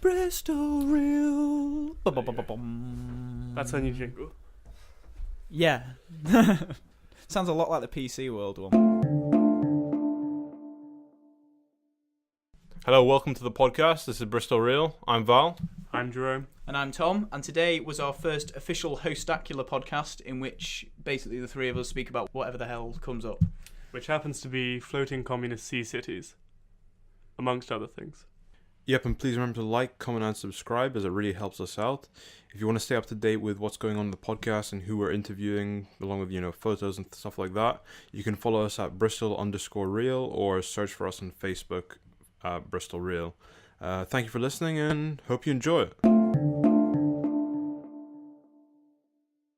Bristol Real. That's our new jingle. Yeah. Sounds a lot like the PC World one. Hello, welcome to the podcast. This is Bristol Real. I'm Val. I'm Jerome. And I'm Tom, and today was our first official Hostacular podcast in which basically the three of us speak about whatever the hell comes up. Which happens to be floating communist sea cities, amongst other things. Yep, and please remember to like, comment, and subscribe as it really helps us out. If you want to stay up to date with what's going on in the podcast and who we're interviewing, along with, photos and stuff like that, you can follow us at Bristol_Real or search for us on Facebook at Bristol Real. Thank you for listening and hope you enjoy it.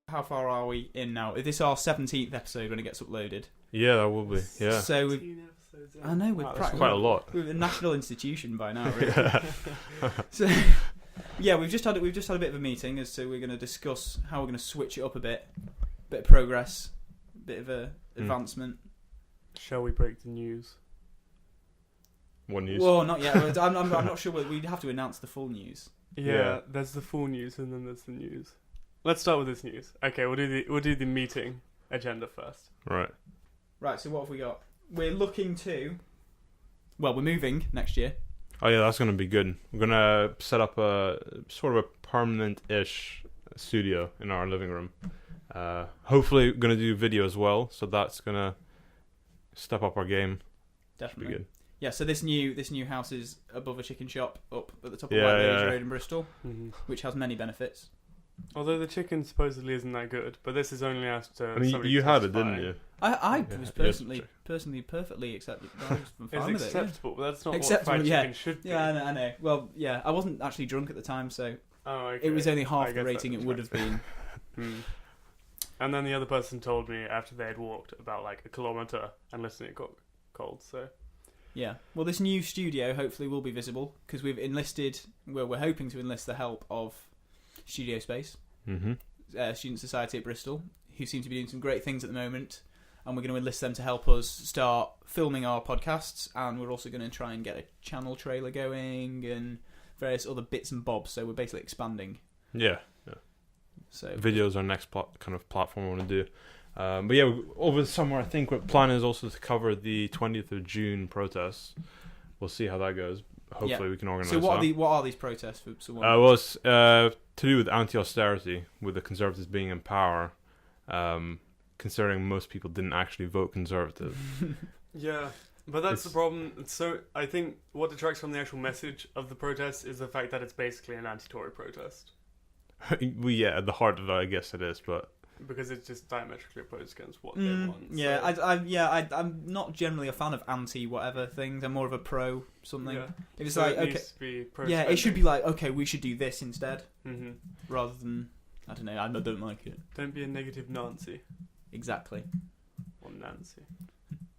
How far are we in now? Is this our 17th episode when it gets uploaded? Yeah, that will be. Yeah. So I know we're That's quite a lot. We're a national institution by now, really. So yeah, we've just had a bit of a meeting as to we're going to discuss how we're going to switch it up a bit of progress, a bit of a advancement. Shall we break the news? What news? Well, not yet. I'm not sure whether we'd have to announce the full news. Yeah, there's the full news and then there's the news. Let's start with this news. Okay, we'll do the meeting agenda first. Right. So what have we got? We're looking to. Well, we're moving next year. Oh yeah, that's going to be good. We're going to set up a sort of a permanent-ish studio in our living room. Hopefully we're going to do video as well, so that's going to step up our game. Definitely. Should be good. Yeah, so this new house is above a chicken shop up at the top of White Ladies Road in Bristol, which has many benefits. Although the chicken supposedly isn't that good, but this is only after. I mean, you had it, didn't you? I was personally perfectly acceptable. It's acceptable, but that's not acceptable, what fried chicken should be. Yeah, I know. Well, yeah, I wasn't actually drunk at the time, so okay. it was only half the rating it would have been. And then the other person told me after they had walked about like a kilometre and listened, it got cold. So yeah, well, this new studio hopefully will be visible because we've enlisted. Well, we're hoping to enlist the help of Studio Space, Student Society at Bristol, who seem to be doing some great things at the moment, and we're going to enlist them to help us start filming our podcasts, and we're also going to try and get a channel trailer going and various other bits and bobs, so we're basically expanding. Yeah. So video is our next kind of platform we want to do. But yeah, over the summer, I think our plan is also to cover the 20th of June protests. We'll see how that goes. Hopefully we can organise that. So what are these protests for someone? Well, it's to do with anti-austerity, with the Conservatives being in power, considering most people didn't actually vote Conservative. Yeah, but that's the problem. So I think what detracts from the actual message of the protest is the fact that it's basically an anti-Tory protest. Well, yeah, at the heart of it, I guess it is, but because it's just diametrically opposed against what they want. Yeah, I'm not generally a fan of anti-whatever things. I'm more of a pro something. Yeah. If it's so like, it okay, needs to be it should be like, okay, we should do this instead, rather than, I don't know, I don't like it. Don't be a negative Nancy. Exactly. Or Nancy.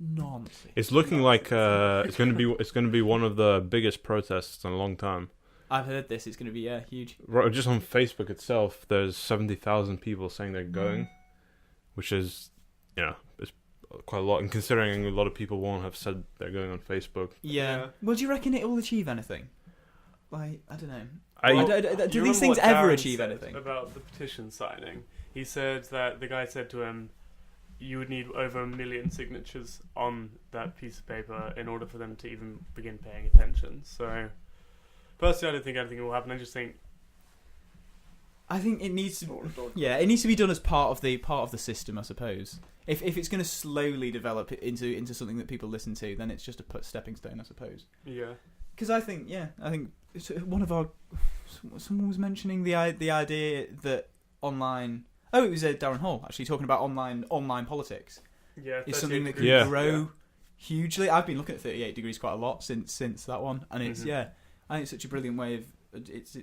Nancy. it's looking like it's going to be one of the biggest protests in a long time. I've heard this. It's going to be huge. Right, just on Facebook itself, there's 70,000 people saying they're going, which is, it's quite a lot. And considering a lot of people won't have said they're going on Facebook. Yeah. Well, do you reckon it will achieve anything? Like, I don't know. Do You these things remember what ever Darren achieve said anything? about the petition signing? He said that the guy said to him, you would need over 1 million signatures on that piece of paper in order for them to even begin paying attention. So personally, I don't think anything will happen. I think it needs to. Yeah, it needs to be done as part of the system, I suppose. If it's going to slowly develop into something that people listen to, then it's just a stepping stone, I suppose. Yeah. Because I think someone was mentioning the idea that online. Oh, it was Darren Hall actually talking about online politics. Yeah, is something that can grow hugely. I've been looking at 38 Degrees quite a lot since that one, and it's I think it's such a brilliant way of it's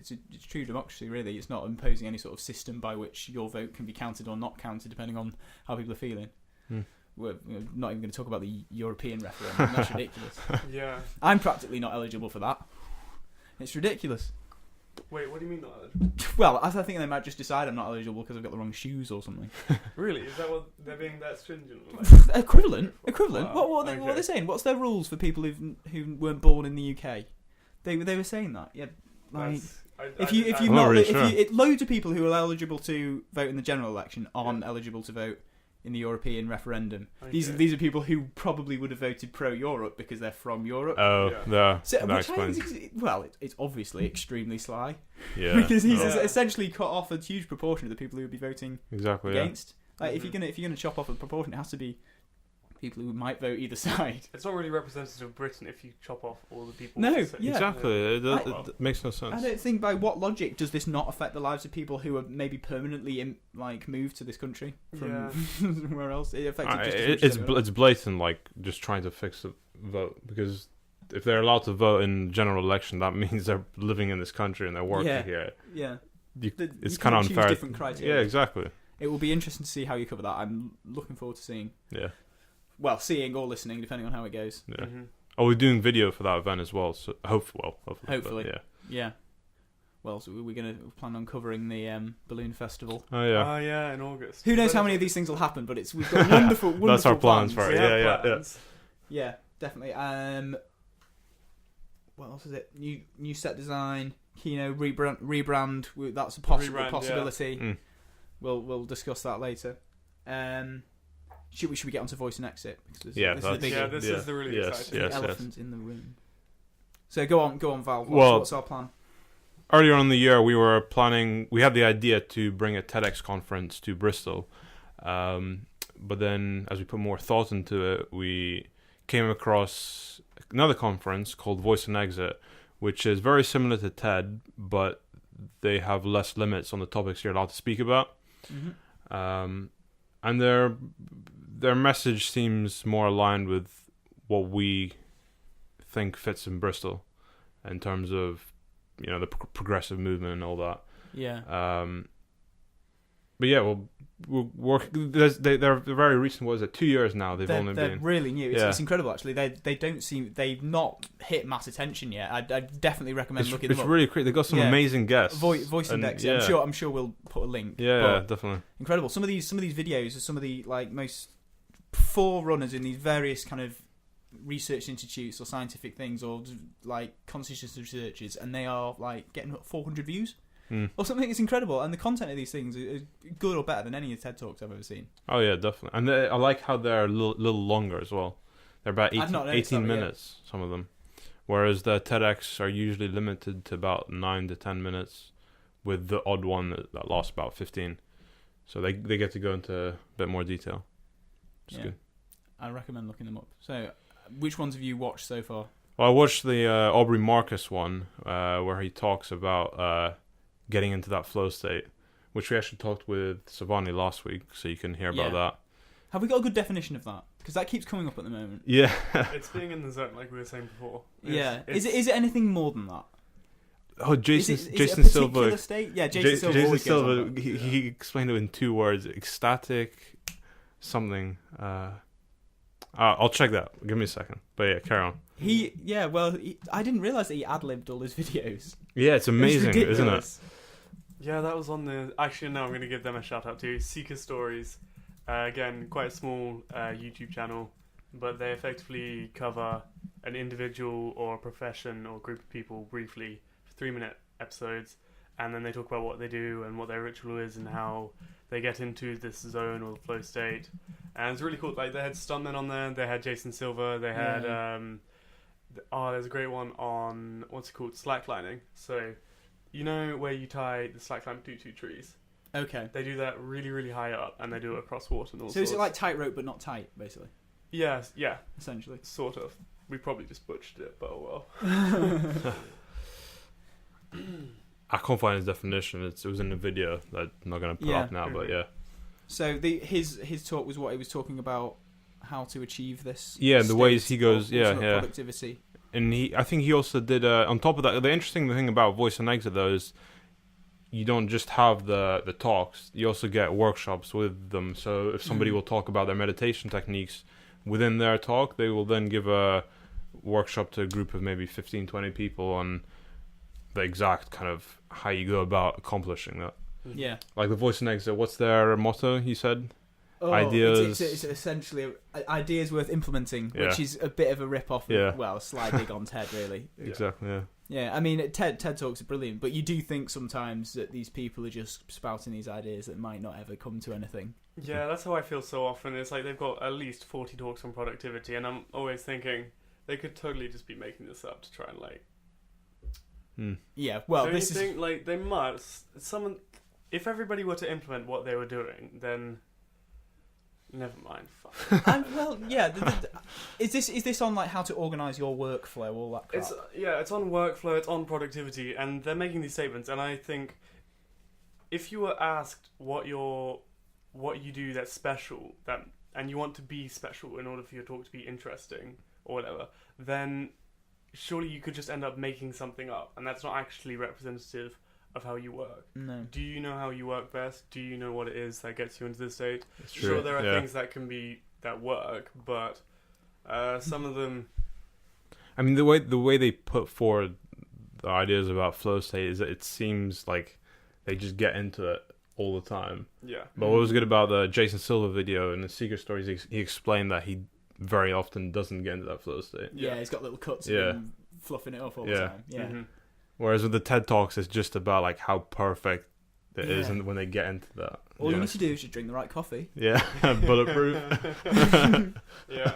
true democracy. Really, it's not imposing any sort of system by which your vote can be counted or not counted depending on how people are feeling. We're not even going to talk about the European referendum. That's ridiculous. Yeah, I'm practically not eligible for that. It's ridiculous. Wait, what do you mean not eligible? Well, I think they might just decide I'm not eligible because I've got the wrong shoes or something. Really? Is that what they're being that stringent? Equivalent. Wow. What are they saying? What's their rules for people who weren't born in the UK? They were saying that. Yeah, like. That's- Loads of people who are eligible to vote in the general election aren't eligible to vote in the European referendum. Okay. These are people who probably would have voted pro-Europe because they're from Europe. Oh, Yeah. that explains. It's obviously extremely sly. Yeah. Because he's Yeah. essentially cut off a huge proportion of the people who would be voting Exactly. Yeah. against. Like if you're gonna chop off a proportion, it has to be people who might vote either side. It's not really representative of Britain if you chop off all the people. No, who say- yeah. Exactly. I- It makes no sense. I don't think by what logic does this not affect the lives of people who are maybe permanently moved to this country from somewhere else? It affects it just as much as everyone. It's blatant, like just trying to fix the vote, because if they're allowed to vote in general election, that means they're living in this country and they're working here. Yeah. It's You kind of can choose unfair. different criteria. Yeah, exactly. It will be interesting to see how you cover that. I'm looking forward to seeing. Yeah. Well, seeing or listening, depending on how it goes. Yeah. Mhm. Oh, we're doing video for that event as well. So hopefully. Hopefully. But, yeah. Yeah. Well, so we're going to plan on covering the balloon festival. Oh yeah. Oh yeah, in August. Who knows how many of these things will happen? But we've got wonderful, wonderful That's our plans for it. We Yeah, have yeah. plans. Yeah, definitely. What else is it? New set design, Kino rebrand. That's a possibility. Mm. We'll discuss that later. Should we get onto voice and exit? Because Yeah, this is the big This is the really exciting. Yes, elephant in the room. So go on, Val. Well- What's our plan? Earlier on in the year, we had the idea to bring a TEDx conference to Bristol. But then, as we put more thought into it, we came across another conference called Voice and Exit, which is very similar to TED, but they have less limits on the topics you're allowed to speak about. Mm-hmm. And their message seems more aligned with what we think fits in Bristol in terms of, the progressive movement and all that. Yeah. But yeah, we'll work. They're very recent. What is it? 2 years now. They're really new. It's, Yeah. it's incredible, actually. They've not hit mass attention yet. I definitely recommend looking them It's up. really great. They've got some amazing guests. Voice and, Index. yeah. I'm sure we'll put a link. Yeah, But definitely. incredible. Some of these videos are some of the most forerunners in these various kind of research institutes or scientific things or like consciousness researchers, and they are like getting 400 views or something. It's incredible, and the content of these things is good or better than any of the TED Talks I've ever seen. Oh yeah, definitely. And I like how they're a little longer as well. They're about 18 minutes, some of them. Whereas the TEDx are usually limited to about 9 to 10 minutes, with the odd one that lasts about 15. So they get to go into a bit more detail. It's good. I recommend looking them up. So, which ones have you watched so far? Well, I watched the Aubrey Marcus one, where he talks about getting into that flow state, which we actually talked with Savani last week, so you can hear about that. Have we got a good definition of that? Because that keeps coming up at the moment. Yeah. It's being in the zone, like we were saying before. Is it anything more than that? Oh, Jason Is it a Silva. particular state? Yeah, Jason Silva. Jason always goes on Silva. that. He explained it in 2 words: ecstatic, something. I'll check that. Give me a second. But yeah, carry on. I didn't realise that he ad-libbed all his videos. Yeah, it's amazing, It's isn't it? ridiculous. Yeah, that was on the... Actually, no, I'm going to give them a shout-out too. Seeker Stories. Again, quite a small YouTube channel, but they effectively cover an individual or a profession or group of people briefly for 3-minute episodes, and then they talk about what they do and what their ritual is and how they get into this zone or flow state. And it's really cool. Like, they had stuntmen on there. They had Jason Silva. They had... there's a great one on... What's it called? Slacklining. So... You know where you tie the slackline to 2 trees? Okay. They do that really, really high up, and they do it across water and all So sorts. is it like tightrope but not tight, basically? Yes, yeah, Essentially. sort of. We probably just butchered it, but oh well. I can't find his definition. It was in the video that I'm not going to put up now, but yeah. So his talk was what he was talking about, how to achieve this. Yeah, the ways state he goes, of yeah. productivity. And I think he also did, on top of that, the interesting thing about Voice and Exit, though, is you don't just have the talks, you also get workshops with them. So if somebody will talk about their meditation techniques within their talk, they will then give a workshop to a group of maybe 15, 20 people on the exact kind of how you go about accomplishing that. Yeah. Like the Voice and Exit, what's their motto, he said? Oh, Ideas. It's essentially ideas worth implementing, Yeah. which is a bit of a rip-off. Yeah. Well, a sly dig on TED, really. Exactly, yeah. Yeah, I mean, TED Talks are brilliant, but you do think sometimes that these people are just spouting these ideas that might not ever come to anything. Yeah, that's how I feel so often. It's like they've got at least 40 talks on productivity, and I'm always thinking they could totally just be making this up to try and like. Yeah, well, Don't this you think like they must? If everybody were to implement what they were doing, then. Never mind. Fuck. well, yeah. Is this on like how to organise your workflow, all that crap? It's on workflow, it's on productivity, and they're making these statements. And I think if you were asked what you do that's special, and you want to be special in order for your talk to be interesting or whatever, then surely you could just end up making something up, and that's not actually representative of how you work. No. Do you know how you work best? Do you know what it is that gets you into this state? It's true. Sure, there are things that work, but some of them. I mean, the way they put forward the ideas about flow state is that it seems like they just get into it all the time. Yeah. But what was good about the Jason Silva video in the Secret Stories, he explained that he very often doesn't get into that flow state. Yeah, he's got little cuts of him fluffing it up all the time. Yeah. Mm-hmm. Whereas with the TED Talks, it's just about like how perfect it is, and when they get into that. All you need to do is just drink the right coffee. Yeah, bulletproof. Yeah.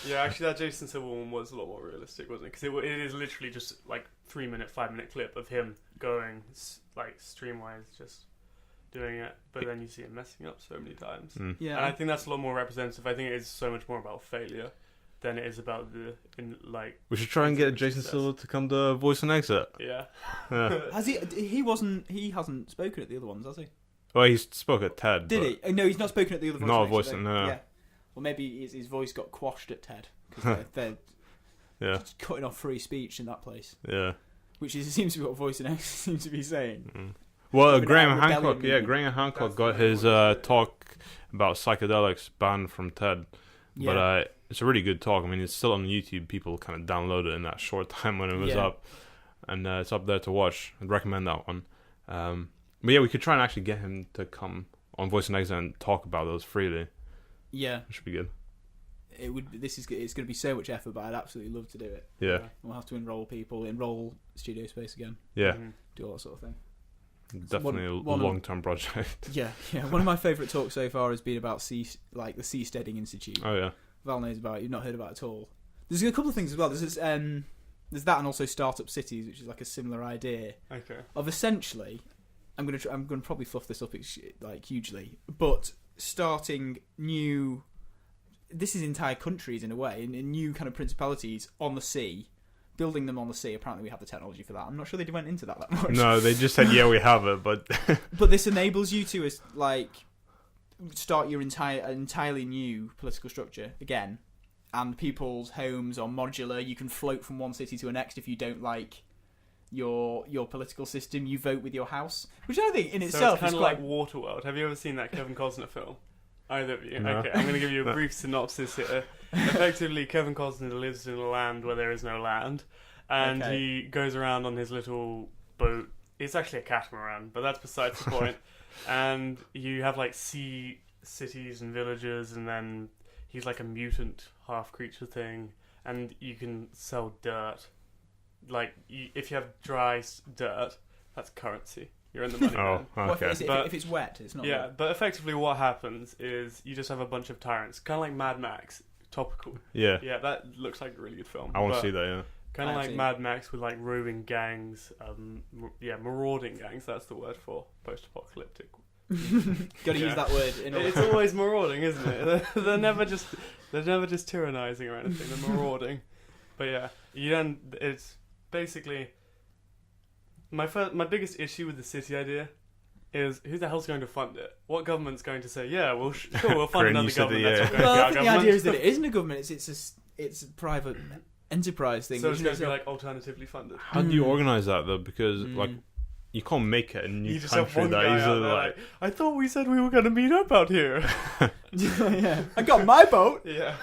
Yeah, actually that Jason Silva one was a lot more realistic, wasn't it? Because it is literally just like 3-minute, 5-minute clip of him going like streamwise, just doing it. But then you see him messing up so many times. Yeah. And I think that's a lot more representative. I think it is so much more about failure than it is about we should try and get Jason Silva to come to Voice and Exit. Yeah. Has he hasn't spoken at the other ones, has he? Well, he spoke at TED. Did he? No, he's not spoken at the other ones. Not Voice and no. Yeah. Well, maybe his voice got quashed at TED because they're just cutting off free speech in that place. Yeah. Which seems to be what Voice and Exit seems to be saying. Well, Graham Hancock got his talk about psychedelics banned from TED. Yeah. But it's a really good talk. I mean, it's still on YouTube. People kind of download it in that short time when it was up. And it's up there to watch. I'd recommend that one. But yeah, we could try and actually get him to come on Voice and Exit and talk about those freely. Yeah. It should be good. It's going to be so much effort, but I'd absolutely love to do it. Yeah. We'll have to enroll studio space again. Yeah. Do all that sort of thing. Definitely a long-term project. Yeah. One of my favourite talks so far has been about the Seasteading Institute. Oh yeah. Val knows about it. You've not heard about it at all. There's a couple of things as well. There's that, and also Startup Cities, which is like a similar idea. Okay. Of essentially, I'm gonna probably fluff this up like hugely, but starting new. This is entire countries in a way, in new kind of principalities on the sea. Building them on the sea. Apparently, we have the technology for that. I'm not sure they went into that much. No, they just said, "Yeah, we have it," but but this enables you to start your entirely new political structure again, and people's homes are modular. You can float from one city to the next if you don't like your political system. You vote with your house, which I think in itself it's is kind of quite like Waterworld. Have you ever seen that Kevin Costner film? Either of you? No. Okay, I'm going to give you a brief synopsis here. Effectively, Kevin Costner lives in a land where there is no land, and he goes around on his little boat. It's actually a catamaran, but that's besides the point. And you have like sea cities and villages, and then he's like a mutant half creature thing, and you can sell dirt. Like if you have dry dirt, that's currency. You're in the money. Oh, okay. If it's wet, it's not. Yeah, wet. but effectively what happens is you just have a bunch of tyrants, kind of like Mad Max. Topical. Yeah. Yeah, that looks like a really good film. I want to see that. Yeah. Kind of like Mad Max with like roving gangs. Marauding gangs. That's the word for post-apocalyptic. Got to use that word. It's always marauding, isn't it? They're never just tyrannizing or anything. They're marauding. But yeah, it's basically my biggest issue with the city idea is who the hell's going to fund it? What government's going to say, yeah, well, sure, we'll fund another government. Well, I think the idea is that it isn't a government. It's a private enterprise thing. So it's going to be like alternatively funded. How do you organize that though? Because like you can't make it a new country that easily. Like, I thought we said we were going to meet up out here. Yeah, I got my boat. Yeah,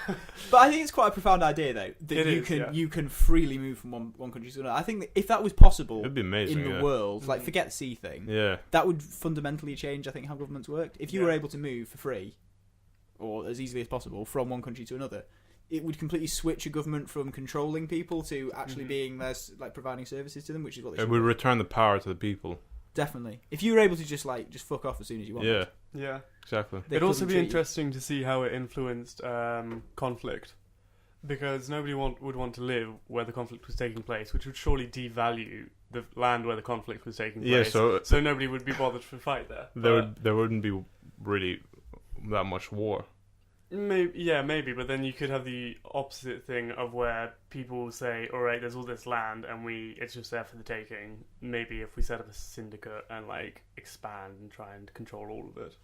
but I think it's quite a profound idea though that you can freely move from one country to another. I think that if that was possible, it'd be amazing in the world. Like forget the sea thing. Yeah, that would fundamentally change. I think how governments worked. If you were able to move for free, or as easily as possible from one country to another, it would completely switch a government from controlling people to actually Mm-hmm. being there, like providing services to them, which is what they It should would do. return the power to the people. Definitely. If you were able to just fuck off as soon as you wanted. Yeah, Yeah. exactly. They It'd also couldn't be treat you. interesting to see how it influenced conflict, because nobody would want to live where the conflict was taking place, which would surely devalue the land where the conflict was taking Yeah, place. so nobody would be bothered to fight there. there wouldn't be really that much war. Maybe, but then you could have the opposite thing of where people say, all right, there's all this land and it's just there for the taking. Maybe if we set up a syndicate and expand and try and control all of it.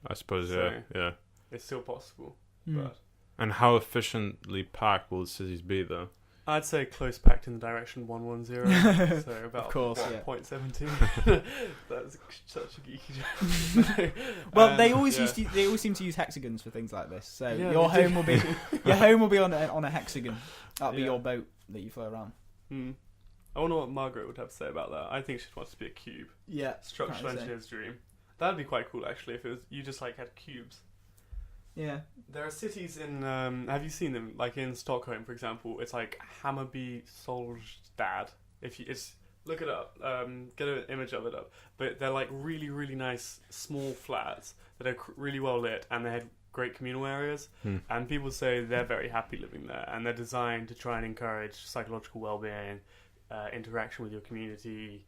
I suppose, So- yeah. It's still possible. Hmm. But And how efficiently packed will the cities be, though? I'd say close packed in the direction 110. So about Of course, yeah. 0.17. That's such a geeky joke. Well, they always yeah. they always seem to use hexagons for things like this. So Yeah, your they home do. will be your home will be on a hexagon. That'll be Yeah. your boat that you fly around. I wonder what Margaret would have to say about that. I think she'd want it to be a cube. Yeah, Structural apparently so. engineer's dream. That'd be quite cool, actually, if it was you just had cubes. Yeah. There are cities in. Have you seen them? Like in Stockholm, for example, it's like Hammarby Solstad. Look it up. Get an image of it up. But they're really, really nice small flats that are really well lit, and they have great communal areas. And people say they're very happy living there, and they're designed to try and encourage psychological well-being, interaction with your community,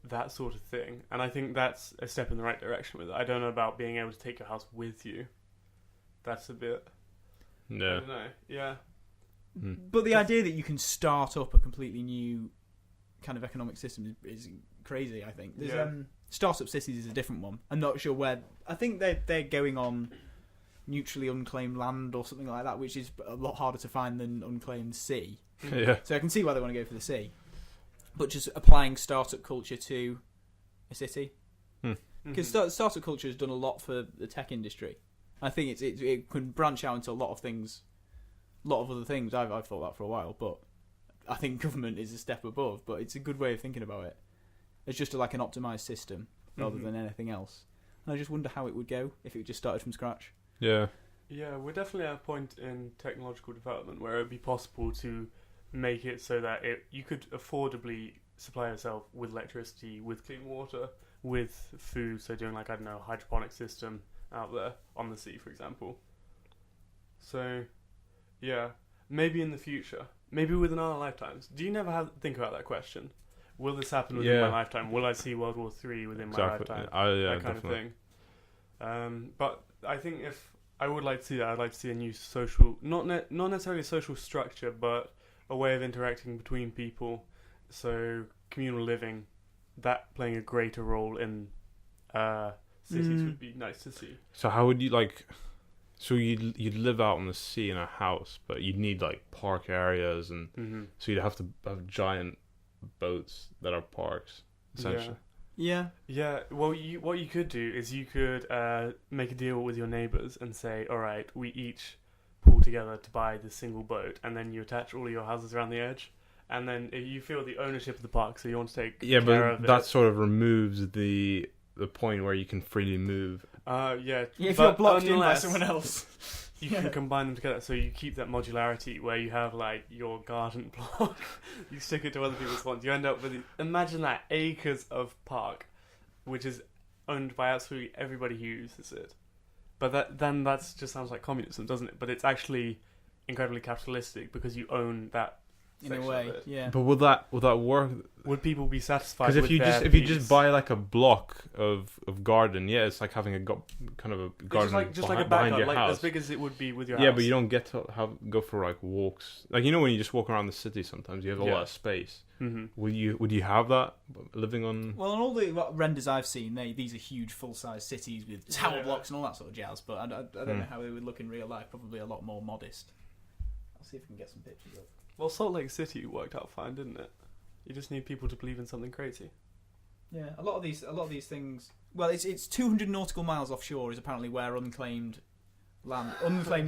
that sort of thing. And I think that's a step in the right direction with it. I don't know about being able to take your house with you. That's a bit. I Yeah. don't know. Yeah. But the idea that you can start up a completely new kind of economic system is crazy. I think there's Yeah. startup cities is a different one. I'm not sure where. I think they're going on mutually unclaimed land or something like that, which is a lot harder to find than unclaimed sea. Yeah. So I can see why they want to go for the sea, but just applying startup culture to a city, because startup culture has done a lot for the tech industry. I think it can branch out into a lot of things, a lot of other things. I've thought that for a while, but I think government is a step above. But it's a good way of thinking about it. It's just like an optimized system rather than anything else. And I just wonder how it would go if it just started from scratch. Yeah. Yeah, we're definitely at a point in technological development where it would be possible to make it so that you could affordably supply yourself with electricity, with clean water, with food. So doing a hydroponic system out there on the sea, for example. So, yeah, maybe in the future, maybe within our lifetimes. Do you never think about that question? Will this happen within my lifetime? Will I see World War III within my lifetime? Yeah, that kind definitely. of thing. But I think if I would like to see that, I'd like to see a new social, not necessarily a social structure, but a way of interacting between people. So communal living, that playing a greater role in cities would be nice to see. So how would you So you'd live out on the sea in a house, but you'd need park areas, and so you'd have to have giant boats that are parks, essentially. Yeah. Yeah. Well, what you could do is you could make a deal with your neighbours and say, all right, we each pool together to buy this single boat, and then you attach all of your houses around the edge, and then you feel the ownership of the park, so you want to take care of but that it. sort of removes the point where you can freely move. Yeah. If but you're blocked in by unless someone else. you can combine them together, so you keep that modularity where you have your garden plot, you stick it to other people's ones. You end up with imagine that acres of park, which is owned by absolutely everybody who uses it. But that just sounds like communism, doesn't it? But it's actually incredibly capitalistic because you own that In a section way, of it. yeah. But will that work? Would people be satisfied? Because with if you just buy a block of garden, it's like having a kind of a garden just like a behind your backyard, house. as big as it would be with your Yeah, house. but you don't get to go for walks. When you just walk around the city, sometimes you have a lot of space. Mm-hmm. Would you have that living on? Well, on all the renders I've seen, these are huge full-size cities with tower blocks and all that sort of jazz. But I don't know how they would look in real life. Probably a lot more modest. I'll see if we can get some pictures of. Well, Salt Lake City worked out fine, didn't it? You just need people to believe in something crazy. Yeah, a lot of these things. Well, it's 200 nautical miles offshore is apparently where unclaimed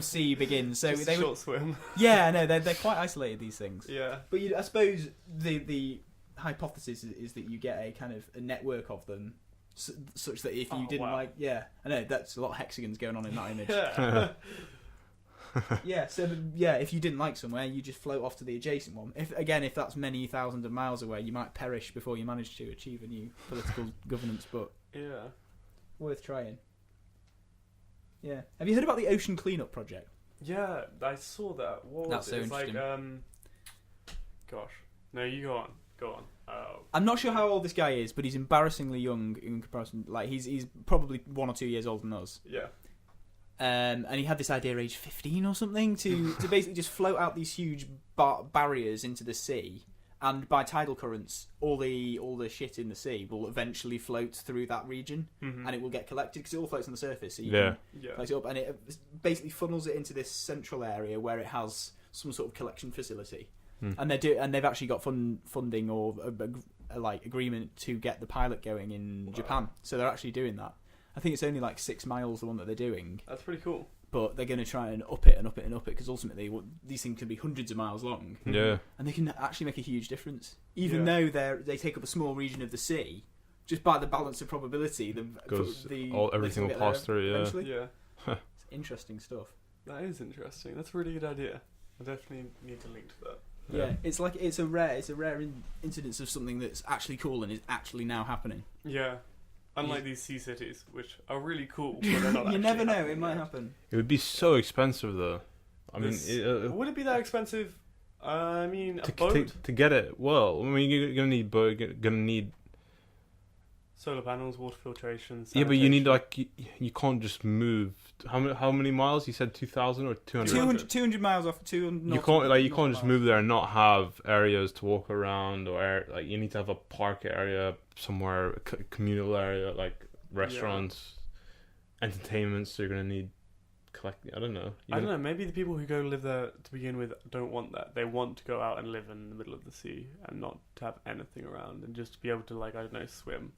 sea begins. So Just they a short swim. Yeah, no, they're quite isolated, these things. Yeah. But I suppose the hypothesis is that you get a kind of a network of them, such that if you didn't wow. I know that's a lot of hexagons going on in that image. Yeah. Yeah, so yeah, if you didn't like somewhere, you just float off to the adjacent one. If that's many thousands of miles away, you might perish before you manage to achieve a new political governance. But Yeah. worth trying. Yeah. Have you heard about the ocean cleanup project? Yeah, I saw that. What was That's it? so It's like, interesting. gosh. No, you go on. Go on. I'm not sure how old this guy is, but he's embarrassingly young in comparison. Like he's probably 1 or 2 years older than us. Yeah. And he had this idea age 15 or something to basically just float out these huge barriers into the sea, and by tidal currents, all the shit in the sea will eventually float through that region, Mm-hmm. and it will get collected because it all floats on the surface. So you Yeah. Yeah. place it up, and it basically funnels it into this central area where it has some sort of collection facility. And they've actually got funding or a like agreement to get the pilot going in Japan. So they're actually doing that. I think it's only like 6 miles the one that they're doing, That's pretty cool. but they're going to try and up it and up it and up it because ultimately these things can be hundreds of miles long, Yeah. and they can actually make a huge difference. Even Yeah. though they take up a small region of the sea, just by the balance of probability, Everything will pass through. Yeah. Eventually. Yeah. It's interesting stuff. That is interesting. That's a really good idea. I definitely need to link to that. Yeah, it's a rare incidence of something that's actually cool and is actually now happening. Yeah. Unlike these sea cities, which are really cool, but they're not You never know; happening it might yet. happen. It would be so expensive though. I mean, Would it be that expensive? I mean, a to, boat, to get it. Well, I mean, you're gonna need boat. You're gonna need. solar panels, water filtration. Yeah, but you need sanitation. like you can't just move. How many miles? You said 2,000 or 200. 200 mimiles off 200. You can't just move there and not have areas to walk around or like you need to have a park area somewhere, a communal area like restaurants, entertainment. So you're gonna need I don't know. I don't know. Maybe the people who go live there to begin with don't want that. They want to go out and live in the middle of the sea and not to have anything around and just be able to, like, I don't know, swim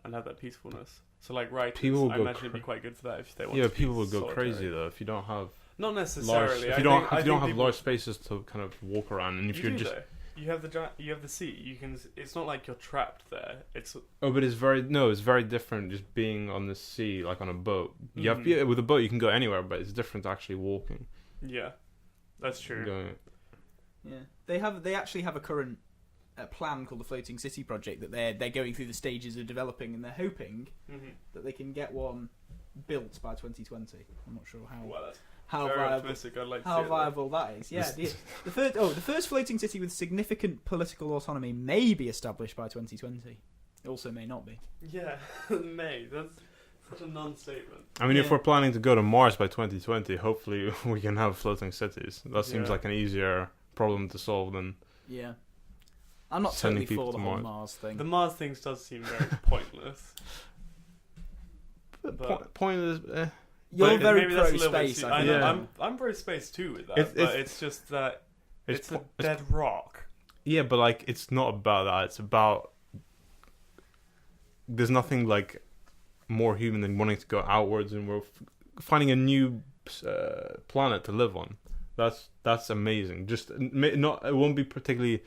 and have that peacefulness. So, like, right, People I go imagine it'd be quite good for that if they want. Yeah, to be people would go solitary. crazy though if you don't have Not large. necessarily. If I you don't think have people- large spaces to kind of walk around, and if you you're do, just though. You have the sea. You can. It's not like you're trapped there. It's but it's very different just being on the sea like on a boat. You have with a boat you can go anywhere, but it's different actually walking. yeah, that's true. Going, Yeah, they actually have a current plan called the Floating City Project that they're going through the stages of developing, and they're hoping that they can get one built by 2020. I'm not sure Well, that's how very viable optimistic. I'd like to how see it, though. viable that is. Yeah, the first floating city with significant political autonomy may be established by 2020. It also may not be. Yeah, May. That's such a non-statement. I mean, if Yeah. we're planning to go to Mars by 2020, hopefully we can have floating cities. That seems Yeah. like an easier problem to solve than. Yeah, I'm not Sending totally people for the to whole Mars. Mars thing. The Mars things does seem very pointless. But Point is, You're but very maybe that's pro a little bit space. too- I I think. know, Yeah. I'm pro space too with that, It's- but it's just that it's a dead rock. yeah, but like it's not about that. It's about there's nothing like more human than wanting to go outwards, and we're finding a new planet to live on. That's amazing. Just not it won't be particularly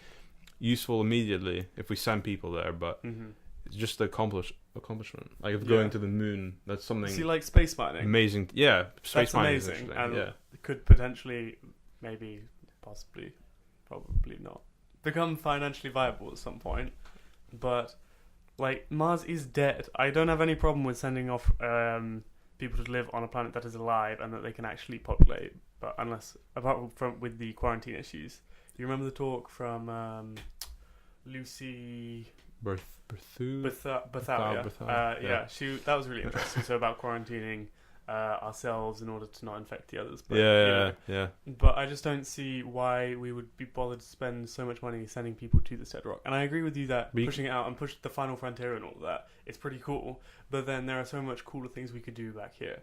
useful immediately if we send people there, but it's just the accomplishment. Like if going to the moon, that's something See, like space mining, amazing. Yeah, space that's mining is amazing, interesting. and Yeah. could potentially, maybe, possibly, probably not, become financially viable at some point. But like Mars is dead. I don't have any problem with sending off people to live on a planet that is alive and that they can actually populate. But apart from with the quarantine issues, do you remember the talk from Lucy Berthau? yeah. That was really interesting. So about quarantining ourselves in order to not infect the others. But, Yeah. But I just don't see why we would be bothered to spend so much money sending people to this dead rock. And I agree with you that pushing it out and push the final frontier and all of that, it's pretty cool. But then there are so much cooler things we could do back here.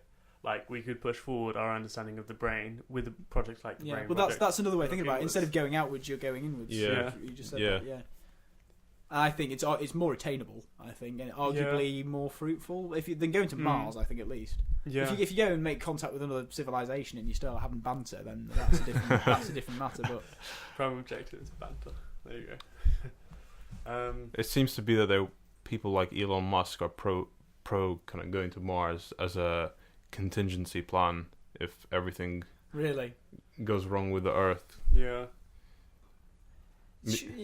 Like we could push forward our understanding of the brain with projects like the brain. Well, project. that's another way of thinking about it. Inwards. Instead of going outwards, you're going inwards. Yeah. You just said Yeah. that, yeah. I think it's more attainable. I think, and arguably more fruitful than going to Mars. I think at least. Yeah. If you go and make contact with another civilization and you start having banter, then that's a different matter. But Prime objective is banter. There you go. It seems to be that people like Elon Musk are pro kind of going to Mars as a contingency plan if everything Really? goes wrong with the Earth. Yeah.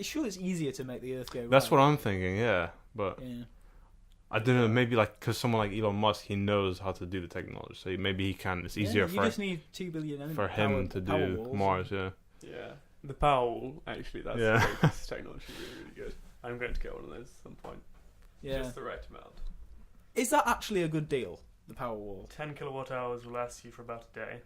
Sure, it's easier to make the Earth go. That's right. what I'm thinking. Yeah, but Yeah. I don't know. Maybe like because someone like Elon Musk, he knows how to do the technology, so maybe he can. It's easier You just need 2 billion for him to do walls. Mars. Yeah. Yeah. The Powerwall, actually, that's Yeah. a great piece of technology. Really, really good. I'm going to get one of those at some point. Yeah. Just the right amount. Is that actually a good deal? The Powerwall. 10 kilowatt hours will last you for about a day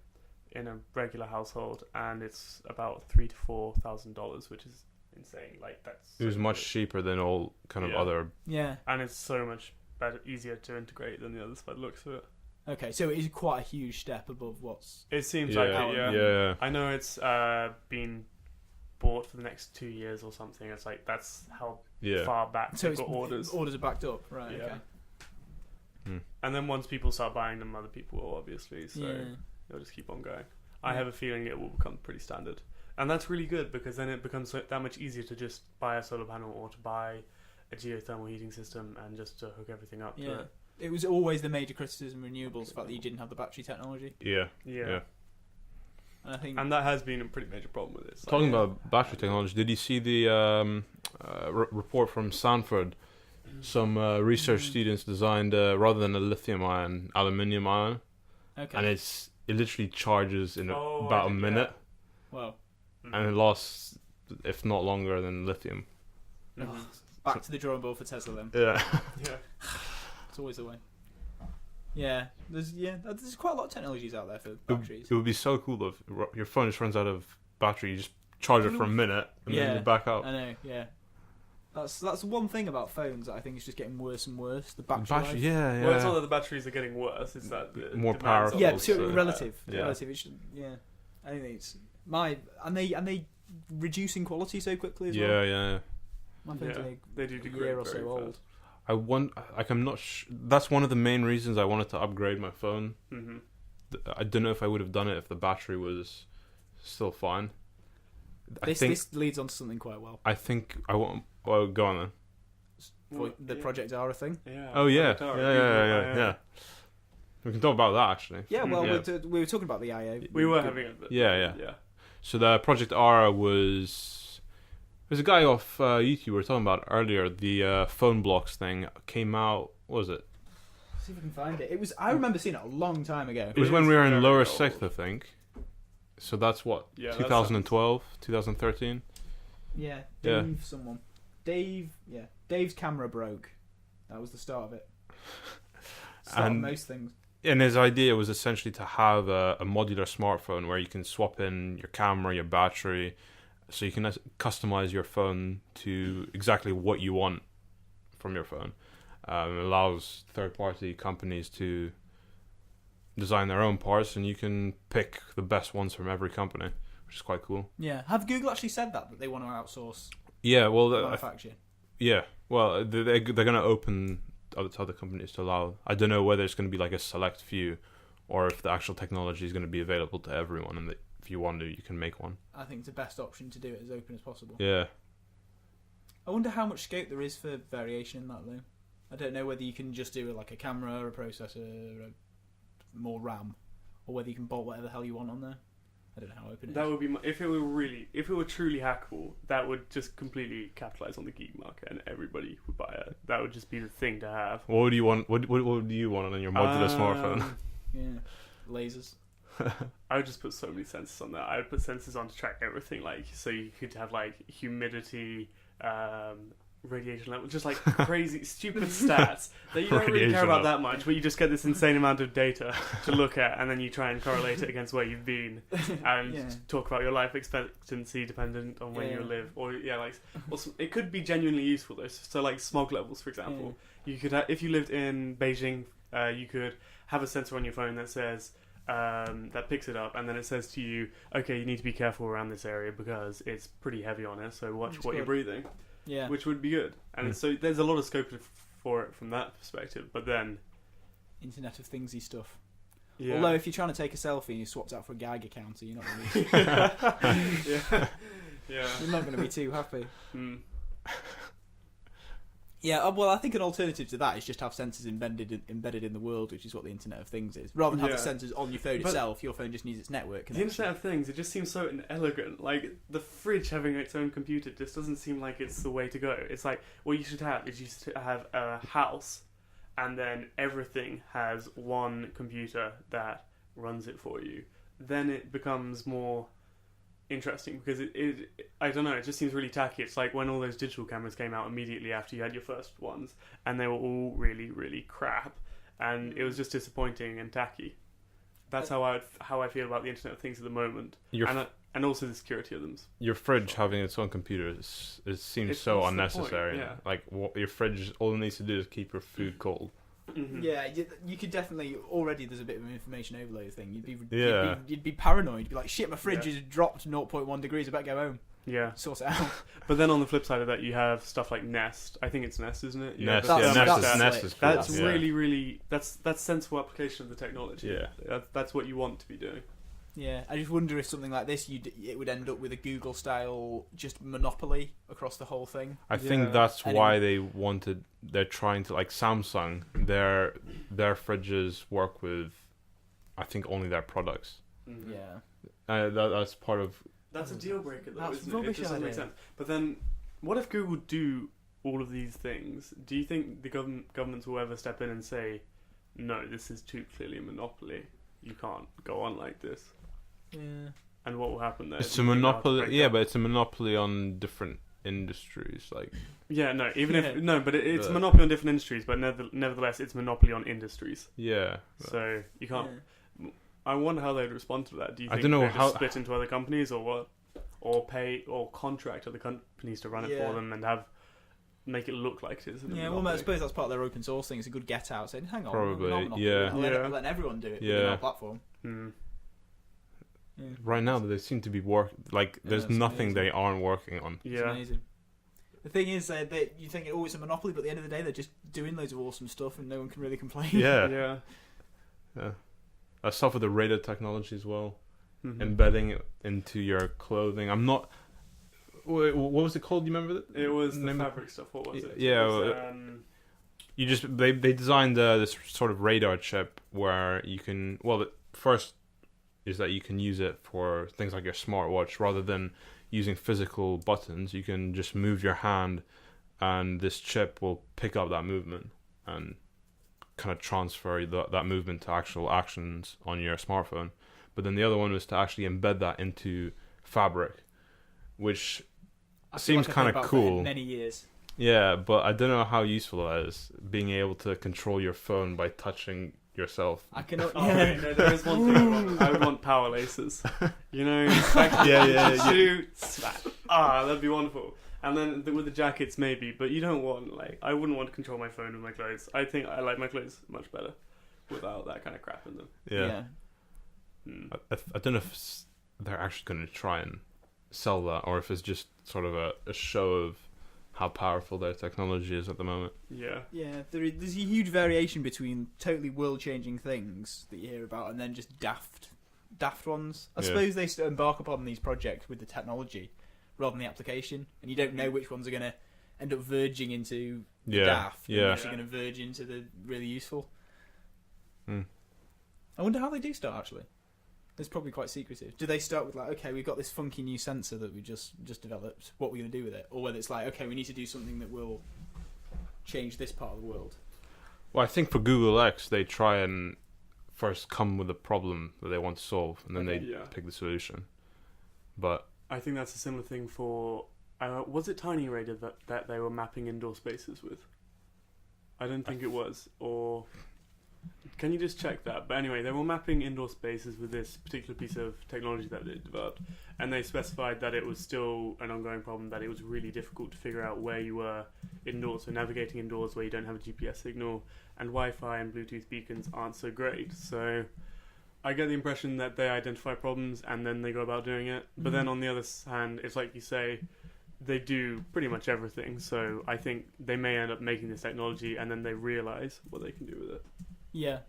in a regular household, and it's about $3,000 to $4,000, which is insane. Like that's. It was so much good. cheaper than all kind of Yeah. other. Yeah. And it's so much better, easier to integrate than the others by the looks of it. Okay, so it is quite a huge step above what's. It seems Yeah, like Power. it, yeah. yeah. I know it's been bought for the next 2 years or something. It's like that's how Yeah. far back So they've got orders. Orders are backed up, right? Yeah. Okay. And then once people start buying them, other people will obviously. So Yeah. it'll just keep on going. I Yeah. have a feeling it will become pretty standard. And that's really good because then it becomes that much easier to just buy a solar panel or to buy a geothermal heating system and just to hook everything up to Yeah. it. It was always the major criticism of renewables, the fact that you didn't have the battery technology. Yeah. Yeah. Yeah. And I think. And that has been a pretty major problem with this. Talking about battery technology, did you see the report from Stanford? Some research students designed rather than a lithium-ion, aluminium-ion, Okay. and it literally charges in Oh, about I a did, minute, Well, and it lasts, if not longer than lithium. Mhm. back to the drawing board for Tesla then. Yeah. Yeah. It's always the way. There's quite a lot of technologies out there for It batteries. would be so cool if your phone just runs out of battery, you just charge it for a minute, and then Yeah. you back up. I know, yeah. That's one thing about phones that I think is just getting worse and worse. The battery life. yeah, yeah. Well, it's not that the batteries are getting worse; it's that the More demands powerful. on Yeah, them, so so- relative. Yeah. Relative. It should, yeah. I think it's and they reducing quality so quickly as well. Yeah, yeah. My phone's Yeah, only they do a degrade year or very so old. fast. I'm not. That's one of the main reasons I wanted to upgrade my phone. Mhm. I don't know if I would have done it if the battery was still fine. This leads on to something quite well. I think I want. Well, go on then. The Project Ara thing. Yeah. Oh yeah, Project Ara, yeah. We can talk about that actually. Yeah, well, Yeah. we were talking about the I/O. We were having it. Yeah. So the Project Ara was. There's a guy off YouTube we were talking about earlier. The phone blocks thing came out. What was it? See if I can find it. I remember seeing it a long time ago. It was It when is we were in very lower old. sixth, I think. So that's what, Yeah, that 2012, 2013. Yeah, Yeah. Dave someone. Dave's camera broke. That was the start of it. Start of And- most things. And his idea was essentially to have a modular smartphone where you can swap in your camera, your battery, so you can customize your phone to exactly what you want from your phone. It allows third-party companies to design their own parts, and you can pick the best ones from every company, which is quite cool. Yeah. Have Google actually said that they want to outsource Yeah, well, manufacture? yeah, well, they're going to open other companies to allow. I don't know whether it's going to be like a select few, or if the actual technology is going to be available to everyone, and that if you want to, you can make one. I think it's the best option to do it as open as possible. Yeah. I wonder how much scope there is for variation in that, though. I don't know whether you can just do it like a camera, a processor, more RAM, or whether you can bolt whatever the hell you want on there. I don't know how open it That is. would be if it were truly hackable. That would just completely capitalize on the geek market, and everybody would buy it. That would just be the thing to have. What would you want? What do you want on your modular smartphone? Yeah. Lasers. I would just put so many sensors on there. I would put sensors on to track everything, like so you could have like humidity, radiation level, just like crazy stupid stats that you don't really care Radiation about level. that much, but you just get this insane amount of data to look at, and then you try and correlate it against where you've been and Yeah. talk about your life expectancy dependent on where you Yeah. live, or it could be genuinely useful though. So like smog levels, for example, you could if you lived in Beijing, you could have a sensor on your phone that says. That picks it up, and then it says to you, okay, you need to be careful around this area because it's pretty heavy on it, so watch That's what you're good. breathing, Yeah. which would be good. And so there's a lot of scope for it from that perspective, but then Internet of Thingsy stuff. yeah. Although if you're trying to take a selfie and you swapped out for a Geiger counter, you're not really, yeah. you're not going to be too happy. Mm. Yeah, well, I think an alternative to that is just have sensors embedded in the world, which is what the Internet of Things is. Rather than have the sensors on your phone itself, your phone just needs its network connection. The Internet of Things, it just seems so inelegant. Like, the fridge having its own computer just doesn't seem like it's the way to go. It's like, what you should have is you should have a house, and then everything has one computer that runs it for you. Then it becomes more interesting, because it I don't know, it just seems really tacky. It's like when all those digital cameras came out immediately after you had your first ones, and they were all really, really crap, and it was just disappointing and tacky. That's how I feel about the Internet of Things at the moment, and also the security of them. Your fridge having its own computer it seems so unnecessary. Yeah. Like, your fridge, all it needs to do is keep your food cold. Mm-hmm. Yeah, you could definitely already. There's a bit of an information overload thing. You'd be paranoid. You'd be like, shit, my fridge has dropped 0.1 degrees. I better go home. Yeah, sort it out. But then on the flip side of that, you have stuff like Nest. I think it's Nest, isn't it? Nest, Nest is cool. That's really that's sensible application of the technology. Yeah, that's what you want to be doing. Yeah, I just wonder if something like this, it would end up with a Google-style just monopoly across the whole thing. I think that's why they're trying to, like Samsung, their fridges work with, I think, only their products. Mm-hmm. Yeah. That's part of... That's a deal breaker, though, that's isn't it? It doesn't make sense. But then, what if Google do all of these things? Do you think the governments will ever step in and say, no, this is too clearly a monopoly, you can't go on like this? Yeah. And what will happen there? It's a monopoly, but it's a monopoly on different industries, like... Yeah, no, but it's a monopoly on different industries, but nevertheless, it's monopoly on industries. Yeah. So, you can't... Yeah. I wonder how they'd respond to that. Do you think I don't know they'd just split into other companies, or what? Or pay, or contract other companies to run it for them and make it look like it is. Well, I suppose that's part of their open source thing. It's a good get out saying, hang on, probably, letting everyone do it within our platform. Yeah. Right now, they seem to be there's nothing amazing. They aren't working on. Yeah, it's amazing. The thing is, you think it's a monopoly, but at the end of the day, they're just doing loads of awesome stuff, and no one can really complain. Yeah. Stuff with the radar technology as well, embedding it into your clothing. I'm not. What was it called? You remember that? It was the fabric stuff. What was it? Yeah. You just they designed this sort of radar chip where you can. Well, the first is that you can use it for things like your smartwatch rather than using physical buttons. You can just move your hand, and this chip will pick up that movement and kind of transfer that movement to actual actions on your smartphone. But then the other one was to actually embed that into fabric, which seems kind of cool. For many years. Yeah, but I don't know how useful that is, being able to control your phone by touching yourself. I can. No, there is one thing I would want power laces. You know, shoot, slap. That'd be wonderful. And then with the jackets, maybe, but you don't want, I wouldn't want to control my phone with my clothes. I think I like my clothes much better without that kind of crap in them. Yeah. I don't know if they're actually going to try and sell that, or if it's just sort of a show of how powerful their technology is at the moment. Yeah. Yeah, there's a huge variation between totally world-changing things that you hear about and then just daft ones. I suppose they embark upon these projects with the technology rather than the application, and you don't know which ones are going to end up verging into the daft, and actually going to verge into the really useful. I wonder how they do start, actually. It's probably quite secretive. Do they start with okay, we've got this funky new sensor that we just developed, what are we going to do with it? Or whether it's okay, we need to do something that will change this part of the world? Well, I think for Google X, they try and first come with a problem that they want to solve, and then they pick the solution. But I think that's a similar thing for... was it Tiny Radar that they were mapping indoor spaces with? I don't think it was. Or... Can you just check that? But anyway, they were mapping indoor spaces with this particular piece of technology that they developed, and they specified that it was still an ongoing problem, that it was really difficult to figure out where you were indoors, so navigating indoors where you don't have a GPS signal, and Wi-Fi and Bluetooth beacons aren't so great. So I get the impression that they identify problems and then they go about doing it. But then on the other hand, it's like you say, they do pretty much everything, so I think they may end up making this technology and then they realise what they can do with it. Yeah.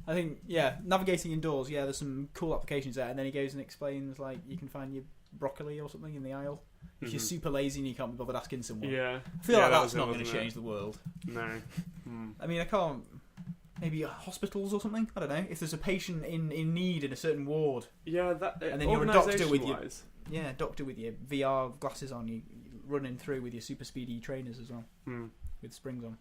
I think, navigating indoors, there's some cool applications there, and then he goes and explains, you can find your broccoli or something in the aisle. If you're super lazy and you can't be bothered asking someone. Yeah. I feel like that that's was it, not going to wasn't it? change the world. No. Hmm. I mean, I can't... Maybe hospitals or something? I don't know. If there's a patient in need in a certain ward. Yeah, that. And then you're a doctor with your... organisation-wise. Yeah, doctor with your VR glasses on, you running through with your super speedy trainers as well. With springs on.